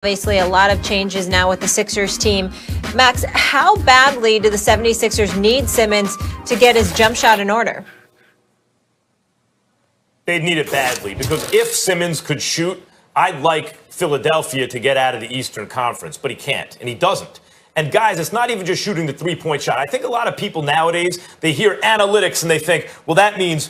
Obviously, a lot of changes now with the Sixers team. Max, how badly do the 76ers need Simmons to get his jump shot in order? They'd need it badly, because if Simmons could shoot, I'd like Philadelphia to get out of the Eastern Conference, but he can't, and he doesn't. And guys, it's not even just shooting the three-point shot. I think a lot of people nowadays, they hear analytics and they think, well, that means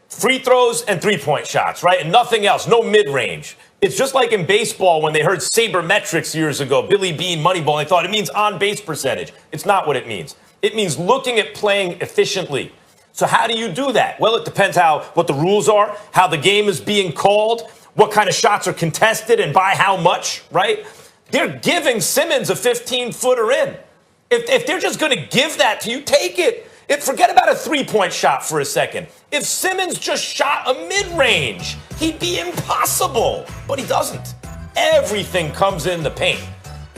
free throws and three-point shots, right? And nothing else, no mid-range. It's just like in baseball when they heard sabermetrics years ago, Billy Beane, Moneyball, and they thought it means on-base percentage. It's not what it means. It means looking at playing efficiently. So how do you do that? Well, it depends what the rules are, how the game is being called, what kind of shots are contested, and by how much, right? They're giving Simmons a 15-footer in. If they're just going to give that to you, take it. Forget about a three-point shot for a second. If Simmons just shot a mid-range, he'd be impossible. But he doesn't. Everything comes in the paint.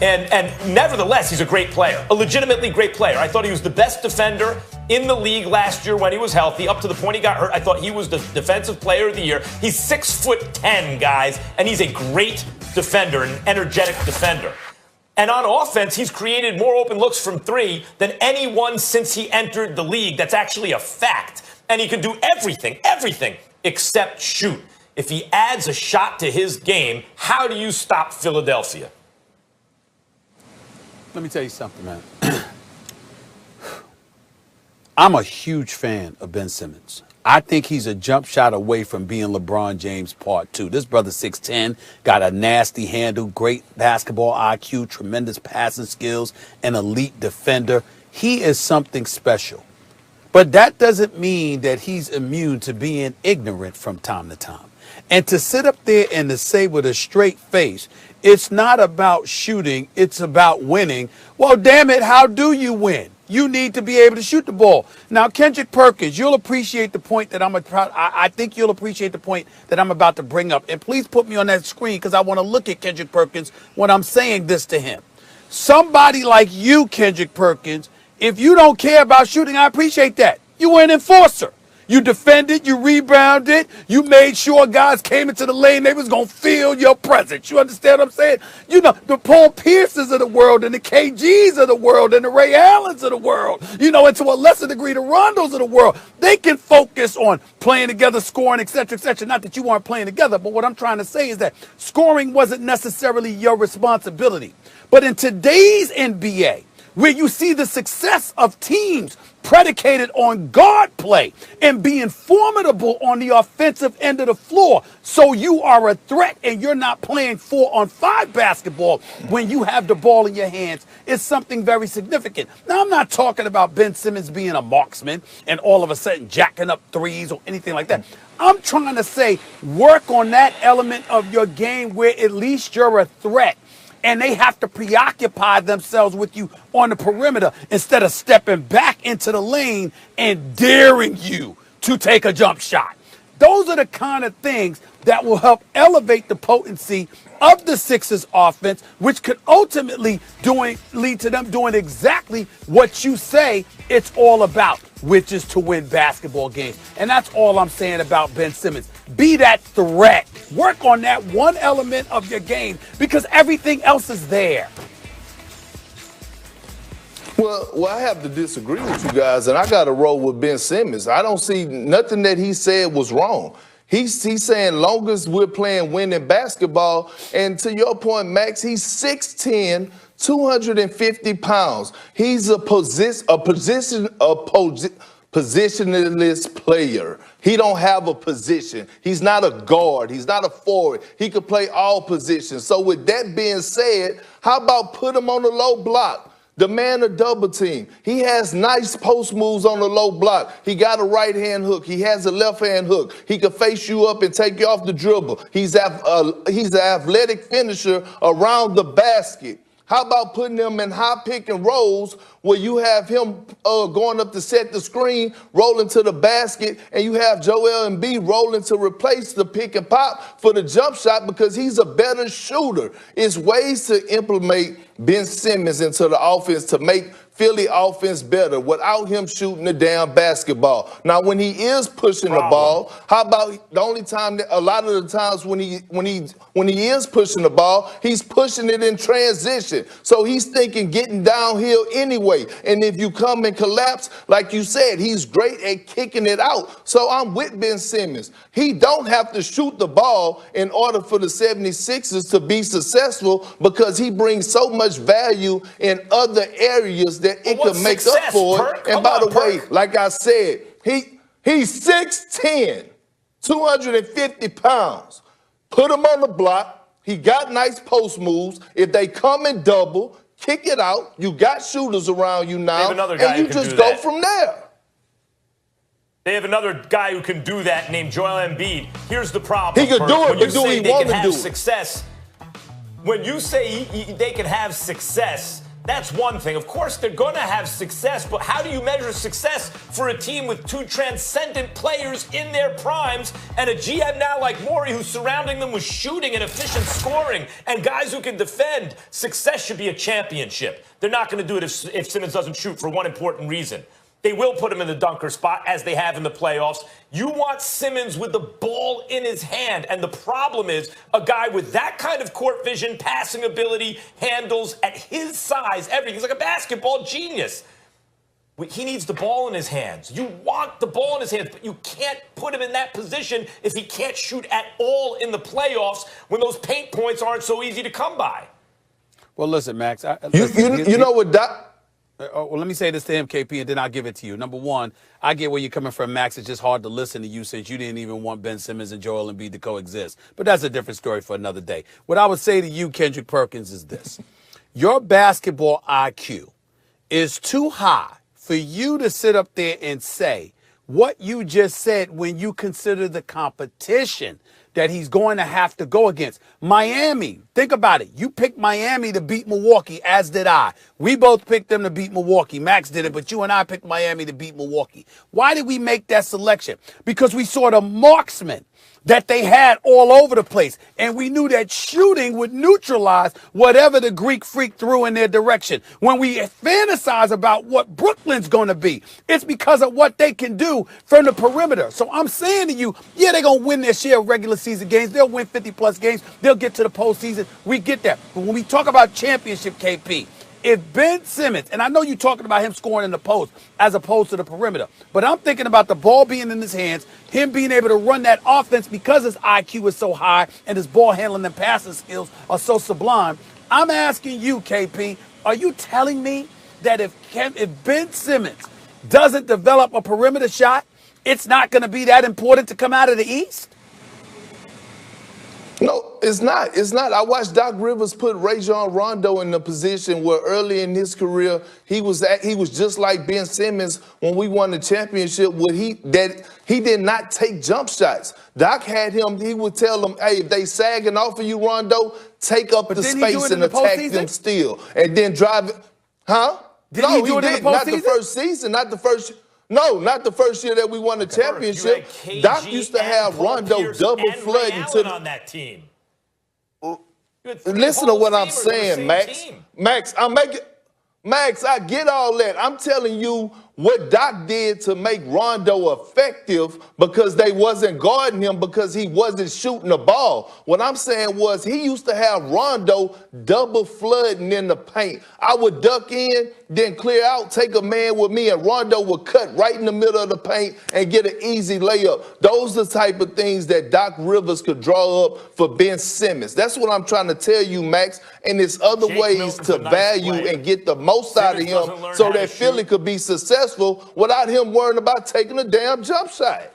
And nevertheless, he's a great player, a legitimately great player. I thought he was the best defender in the league last year when he was healthy, up to the point he got hurt. I thought he was the defensive player of the year. He's 6'10", guys, and he's a great defender, an energetic defender. And on offense, he's created more open looks from three than anyone since he entered the league. That's actually a fact. And he can do everything except shoot. If he adds a shot to his game, how do you stop Philadelphia? Let me tell you something, man. I'm a huge fan of Ben Simmons. I think he's a jump shot away from being LeBron James Part 2. This brother 6'10", got a nasty handle, great basketball IQ, tremendous passing skills, an elite defender. He is something special. But that doesn't mean that he's immune to being ignorant from time to time. And to sit up there and to say with a straight face, it's not about shooting, it's about winning. Well, damn it, how do you win? You need to be able to shoot the ball. Now, Kendrick Perkins, you'll appreciate the point that I think you'll appreciate the point that I'm about to bring up. And please put me on that screen because I want to look at Kendrick Perkins when I'm saying this to him. Somebody like you, Kendrick Perkins, if you don't care about shooting, I appreciate that. You were an enforcer. You defended, you rebounded, you made sure guys came into the lane, they was going to feel your presence. You understand what I'm saying? You know, the Paul Pierces of the world and the KGs of the world and the Ray Allens of the world, you know, and to a lesser degree, the Rondos of the world, they can focus on playing together, scoring, et cetera, et cetera. Not that you weren't playing together, but what I'm trying to say is that scoring wasn't necessarily your responsibility. But in today's NBA, where you see the success of teams predicated on guard play and being formidable on the offensive end of the floor. So you are a threat and you're not playing 4-on-5 basketball when you have the ball in your hands. It's something very significant. Now, I'm not talking about Ben Simmons being a marksman and all of a sudden jacking up threes or anything like that. I'm trying to say work on that element of your game where at least you're a threat. And they have to preoccupy themselves with you on the perimeter instead of stepping back into the lane and daring you to take a jump shot. Those are the kind of things that will help elevate the potency of the Sixers offense, which could ultimately lead to them doing exactly what you say it's all about, which is to win basketball games. And that's all I'm saying about Ben Simmons. Be that threat. Work on that one element of your game because everything else is there. Well, I have to disagree with you guys, and I got to roll with Ben Simmons. I don't see nothing that he said was wrong. He's saying long as we're playing winning basketball, and to your point, Max, he's 6'10", 250 pounds. He's a positionless player. He don't have a position. He's not a guard. He's not a forward. He could play all positions. So with that being said, how about put him on the low block? Demand a double team. He has nice post moves on the low block. He got a right hand hook. He has a left hand hook. He can face you up and take you off the dribble. He's an athletic finisher around the basket. How about putting him in high pick and rolls where you have him going up to set the screen, rolling to the basket, and you have Joel Embiid rolling to replace the pick and pop for the jump shot because he's a better shooter. It's ways to implement Ben Simmons into the offense to make Philly offense better without him shooting the damn basketball. Now, when he is pushing the ball, how about the only time that a lot of the times when he is pushing the ball, he's pushing it in transition. So he's thinking getting downhill anyway. And if you come and collapse, like you said, he's great at kicking it out. So I'm with Ben Simmons. He don't have to shoot the ball in order for the 76ers to be successful because he brings so much value in other areas that it could make up for it. And by the way, like I said, he's 6'10", 250 pounds. Put him on the block. He got nice post moves. If they come in double, kick it out. You got shooters around you now, and you just go from there. They have another guy who can do that named Joel Embiid. Here's the problem. He could do it, but do he want to do success? When you say they can have success, that's one thing. Of course, they're going to have success, but how do you measure success for a team with two transcendent players in their primes and a GM now like Morey who's surrounding them with shooting and efficient scoring and guys who can defend? Success should be a championship. They're not going to do it if Simmons doesn't shoot for one important reason. They will put him in the dunker spot, as they have in the playoffs. You want Simmons with the ball in his hand. And the problem is a guy with that kind of court vision, passing ability, handles at his size, everything. He's like a basketball genius. He needs the ball in his hands. You want the ball in his hands, but you can't put him in that position if he can't shoot at all in the playoffs when those paint points aren't so easy to come by. Well, listen, Max. You know what, Doc? Well, let me say this to him, KP, and then I'll give it to you. Number one, I get where you're coming from, Max. It's just hard to listen to you since you didn't even want Ben Simmons and Joel Embiid to coexist. But that's a different story for another day. What I would say to you, Kendrick Perkins, is this. Your basketball IQ is too high for you to sit up there and say what you just said when you consider the competition that he's going to have to go against. Miami, think about it. You picked Miami to beat Milwaukee, as did I. We both picked them to beat Milwaukee. Max did it, but you and I picked Miami to beat Milwaukee. Why did we make that selection? Because we saw the marksmen that they had all over the place. And we knew that shooting would neutralize whatever the Greek freak threw in their direction. When we fantasize about what Brooklyn's going to be, it's because of what they can do from the perimeter. So I'm saying to you, yeah, they're going to win their share of regular season games. They'll win 50-plus games. They'll get to the postseason. We get that. But when we talk about championship, KP, if Ben Simmons, and I know you're talking about him scoring in the post as opposed to the perimeter, but I'm thinking about the ball being in his hands, him being able to run that offense because his IQ is so high and his ball handling and passing skills are so sublime. I'm asking you, KP, are you telling me that if Ben Simmons doesn't develop a perimeter shot, it's not going to be that important to come out of the East? No, it's not. It's not. I watched Doc Rivers put Rajon Rondo in the position where early in his career he was just like Ben Simmons when we won the championship. He did not take jump shots. Doc had him. He would tell them, "Hey, if they sagging off of you, Rondo, take up the space and attack them still, and then drive it." Huh? No, he didn't. Not the first season. Not the first. No, not the first year that we won the championship. Doc used to have Rondo double flooding to on that team. Listen to what I'm saying, Max. Max, I get all that. I'm telling you what Doc did to make Rondo effective because they wasn't guarding him because he wasn't shooting the ball. What I'm saying was he used to have Rondo double flooding in the paint. I would duck in, then clear out, take a man with me, and Rondo would cut right in the middle of the paint and get an easy layup. Those are the type of things that Doc Rivers could draw up for Ben Simmons. That's what I'm trying to tell you, Max. And there's other ways to value and get the most out of him so that Philly could be successful without him worrying about taking a damn jump shot.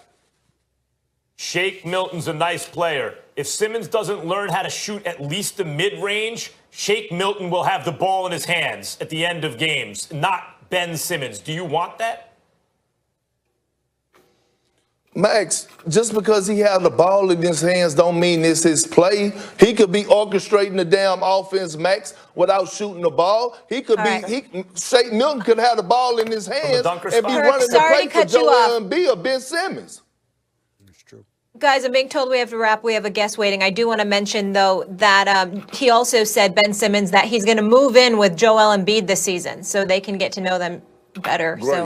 Shake Milton's a nice player. If Simmons doesn't learn how to shoot at least the mid-range, Shake Milton will have the ball in his hands at the end of games, not Ben Simmons. Do you want that? Max, just because he has the ball in his hands don't mean it's his play. He could be orchestrating the damn offense, Max, without shooting the ball. He could Shake Milton could have the ball in his hands and be running the play for Joel Embiid or Ben Simmons. It's true. Guys, I'm being told we have to wrap. We have a guest waiting. I do want to mention, though, that he also said, Ben Simmons, that he's going to move in with Joel Embiid this season so they can get to know them better. Great. So